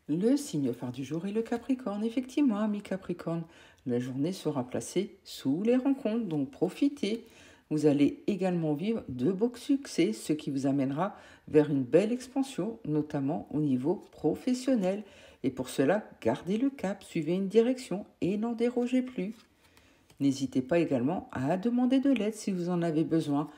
Le signe phare du jour est le Capricorne. Effectivement, ami Capricorne, la journée sera placée sous les rencontres, donc profitez. Vous allez également vivre de beaux succès, ce qui vous amènera vers une belle expansion, notamment au niveau professionnel. Et pour cela, gardez le cap, suivez une direction et n'en dérogez plus. N'hésitez pas également à demander de l'aide si vous en avez besoin.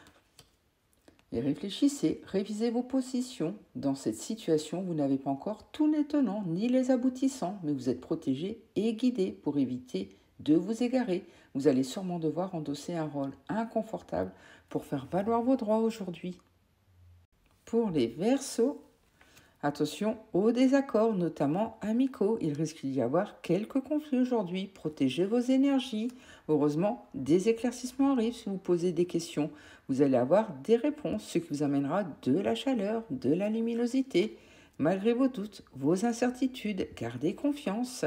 Et réfléchissez, révisez vos positions. Dans cette situation, vous n'avez pas encore tous les tenants ni les aboutissants, mais vous êtes protégé et guidé pour éviter de vous égarer. Vous allez sûrement devoir endosser un rôle inconfortable pour faire valoir vos droits aujourd'hui. Pour les Verseaux, attention aux désaccords, notamment amicaux. Il risque d'y avoir quelques conflits aujourd'hui. Protégez vos énergies. Heureusement, des éclaircissements arrivent si vous posez des questions. Vous allez avoir des réponses, ce qui vous amènera de la chaleur, de la luminosité. Malgré vos doutes, vos incertitudes, gardez confiance.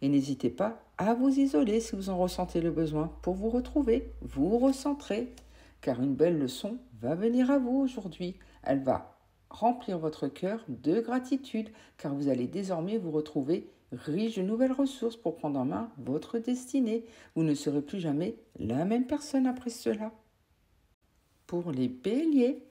Et n'hésitez pas à vous isoler si vous en ressentez le besoin pour vous retrouver, vous recentrer. Car une belle leçon va venir à vous aujourd'hui. Elle va remplir votre cœur de gratitude, car vous allez désormais vous retrouver riche de nouvelles ressources pour prendre en main votre destinée. Vous ne serez plus jamais la même personne après cela. Pour les Béliers,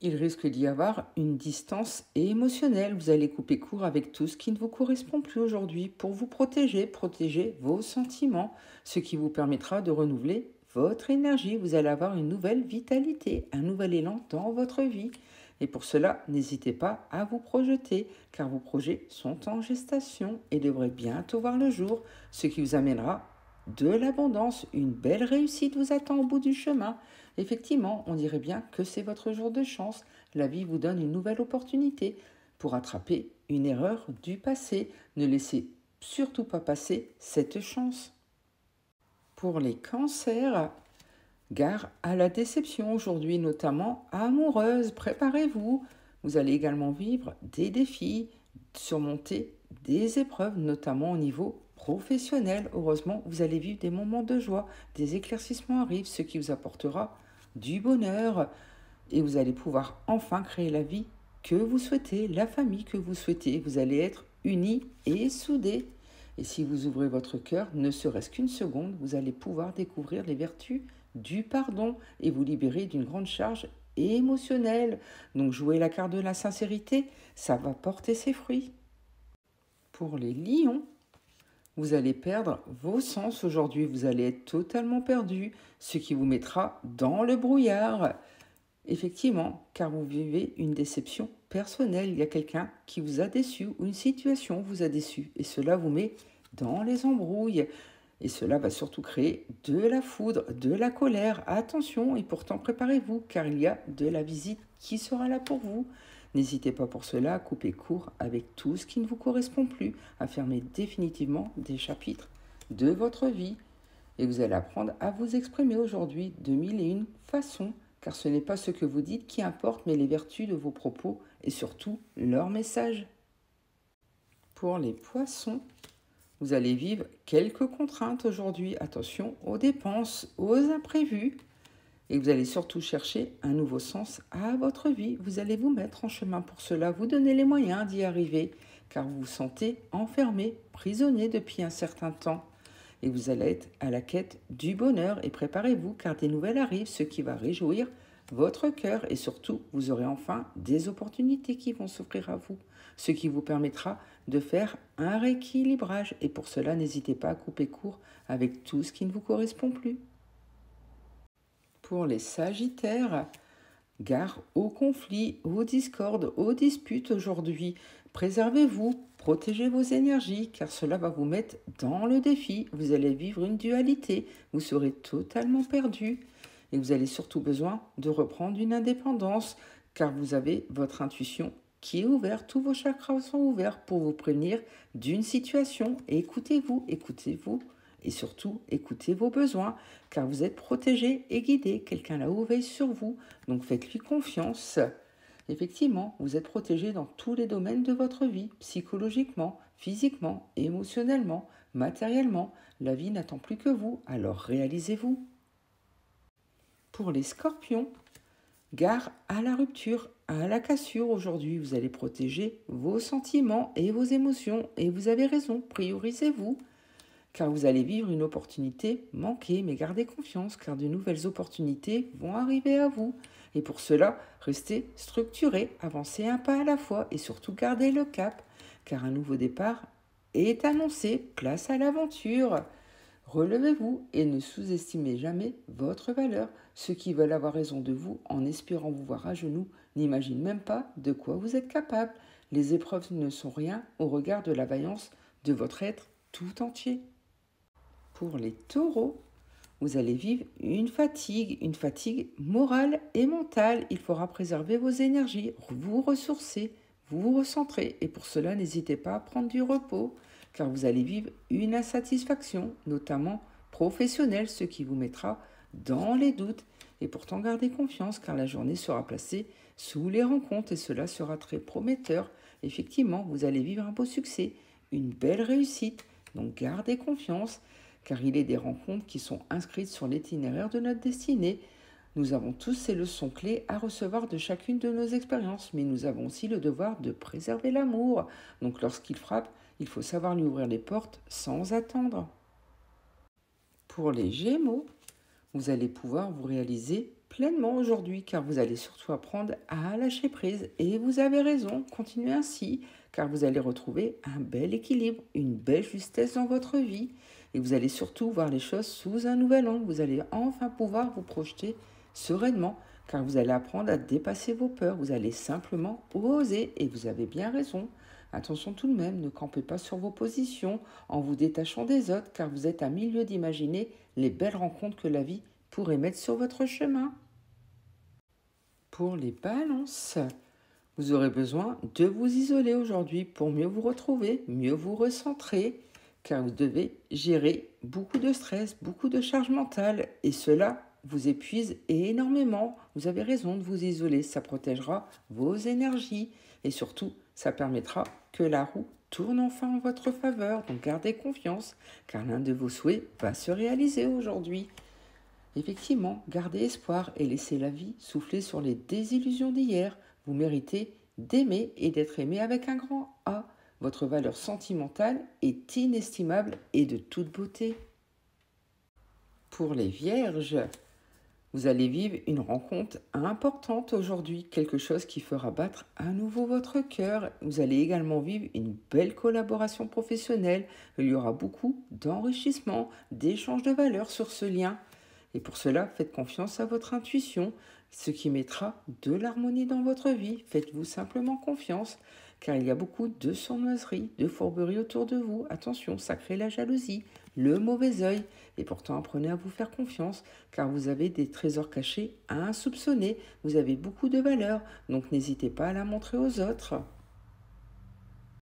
il risque d'y avoir une distance émotionnelle. Vous allez couper court avec tout ce qui ne vous correspond plus aujourd'hui pour vous protéger vos sentiments, ce qui vous permettra de renouveler votre énergie. Vous allez avoir une nouvelle vitalité, un nouvel élan dans votre vie. Et pour cela, n'hésitez pas à vous projeter, car vos projets sont en gestation et devraient bientôt voir le jour, ce qui vous amènera de l'abondance. Une belle réussite vous attend au bout du chemin. Effectivement, on dirait bien que c'est votre jour de chance. La vie vous donne une nouvelle opportunité pour attraper une erreur du passé. Ne laissez surtout pas passer cette chance. Pour les cancers, gare à la déception aujourd'hui, notamment amoureuse. Préparez-vous. Vous allez également vivre des défis, surmonter des épreuves, notamment au niveau professionnel. Heureusement, vous allez vivre des moments de joie, des éclaircissements arrivent, ce qui vous apportera du bonheur. Et vous allez pouvoir enfin créer la vie que vous souhaitez, la famille que vous souhaitez. Vous allez être unis et soudés. Et si vous ouvrez votre cœur, ne serait-ce qu'une seconde, vous allez pouvoir découvrir les vertus du pardon et vous libérer d'une grande charge émotionnelle. Donc jouer la carte de la sincérité, ça va porter ses fruits. Pour les lions, vous allez perdre vos sens aujourd'hui, vous allez être totalement perdu, ce qui vous mettra dans le brouillard. Effectivement, car vous vivez une déception personnelle, il y a quelqu'un qui vous a déçu ou une situation vous a déçu et cela vous met dans les embrouilles. Et cela va surtout créer de la foudre, de la colère. Attention, et pourtant préparez-vous, car il y a de la visite qui sera là pour vous. N'hésitez pas pour cela à couper court avec tout ce qui ne vous correspond plus, à fermer définitivement des chapitres de votre vie. Et vous allez apprendre à vous exprimer aujourd'hui de mille et une façons, car ce n'est pas ce que vous dites qui importe, mais les vertus de vos propos et surtout leur message. Pour les poissons, vous allez vivre quelques contraintes aujourd'hui. Attention aux dépenses, aux imprévus. Et vous allez surtout chercher un nouveau sens à votre vie. Vous allez vous mettre en chemin pour cela, vous donner les moyens d'y arriver, car vous vous sentez enfermé, prisonnier depuis un certain temps. Et vous allez être à la quête du bonheur et préparez-vous, car des nouvelles arrivent, ce qui va réjouir votre cœur et surtout, vous aurez enfin des opportunités qui vont s'offrir à vous, ce qui vous permettra de faire un rééquilibrage. Et pour cela, n'hésitez pas à couper court avec tout ce qui ne vous correspond plus. Pour les Sagittaires, gare aux conflits, aux discordes, aux disputes aujourd'hui. Préservez-vous, protégez vos énergies, car cela va vous mettre dans le défi. Vous allez vivre une dualité, vous serez totalement perdu. Et vous avez surtout besoin de reprendre une indépendance, car vous avez votre intuition qui est ouverte, tous vos chakras sont ouverts pour vous prévenir d'une situation. Et écoutez-vous, et surtout écoutez vos besoins, car vous êtes protégé et guidé. Quelqu'un là-haut veille sur vous, donc faites-lui confiance. Effectivement, vous êtes protégé dans tous les domaines de votre vie, psychologiquement, physiquement, émotionnellement, matériellement. La vie n'attend plus que vous, alors réalisez-vous. Pour les Scorpions, Gare à la rupture, à la cassure aujourd'hui. Vous allez protéger vos sentiments et vos émotions. Et vous avez raison, priorisez-vous. Car vous allez vivre une opportunité manquée, mais gardez confiance, car de nouvelles opportunités vont arriver à vous. Et pour cela, restez structuré, avancez un pas à la fois et surtout gardez le cap, car un nouveau départ est annoncé, place à l'aventure. Relevez-vous et ne sous-estimez jamais votre valeur. Ceux qui veulent avoir raison de vous en espérant vous voir à genoux n'imaginent même pas de quoi vous êtes capable. Les épreuves ne sont rien au regard de la vaillance de votre être tout entier. Pour les taureaux, vous allez vivre une fatigue morale et mentale. Il faudra préserver vos énergies, vous ressourcer, vous recentrer. Et pour cela, n'hésitez pas à prendre du repos, car vous allez vivre une insatisfaction, notamment professionnelle, ce qui vous mettra dans les doutes. Et pourtant, gardez confiance, car la journée sera placée sous les rencontres et cela sera très prometteur. Effectivement, vous allez vivre un beau succès, une belle réussite. Donc gardez confiance, car il est des rencontres qui sont inscrites sur l'itinéraire de notre destinée. Nous avons tous ces leçons clés à recevoir de chacune de nos expériences, mais nous avons aussi le devoir de préserver l'amour. Donc lorsqu'il frappe, il faut savoir lui ouvrir les portes sans attendre. Pour les Gémeaux, vous allez pouvoir vous réaliser pleinement aujourd'hui, car vous allez surtout apprendre à lâcher prise. Et vous avez raison, continuez ainsi, car vous allez retrouver un bel équilibre, une belle justesse dans votre vie. Et vous allez surtout voir les choses sous un nouvel angle. Vous allez enfin pouvoir vous projeter sereinement, car vous allez apprendre à dépasser vos peurs. Vous allez simplement oser, et vous avez bien raison. Attention tout de même, ne campez pas sur vos positions en vous détachant des autres, car vous êtes à milieu d'imaginer les belles rencontres que la vie pourrait mettre sur votre chemin. Pour les balances, vous aurez besoin de vous isoler aujourd'hui pour mieux vous retrouver, mieux vous recentrer, car vous devez gérer beaucoup de stress, beaucoup de charge mentale, et cela vous épuise énormément. Vous avez raison de vous isoler, ça protégera vos énergies, et surtout, ça permettra que la roue tourne enfin en votre faveur. Donc gardez confiance, car l'un de vos souhaits va se réaliser aujourd'hui. Effectivement, gardez espoir et laissez la vie souffler sur les désillusions d'hier. Vous méritez d'aimer et d'être aimé avec un grand A. Votre valeur sentimentale est inestimable et de toute beauté. Pour les vierges, vous allez vivre une rencontre importante aujourd'hui, quelque chose qui fera battre à nouveau votre cœur. Vous allez également vivre une belle collaboration professionnelle. Il y aura beaucoup d'enrichissement, d'échange de valeurs sur ce lien. Et pour cela, faites confiance à votre intuition, ce qui mettra de l'harmonie dans votre vie. Faites-vous simplement confiance, car il y a beaucoup de sournoiserie, de fourberie autour de vous. Attention, ça crée la jalousie, le mauvais œil. Et pourtant, apprenez à vous faire confiance, car vous avez des trésors cachés à insoupçonner. Vous avez beaucoup de valeur, donc n'hésitez pas à la montrer aux autres.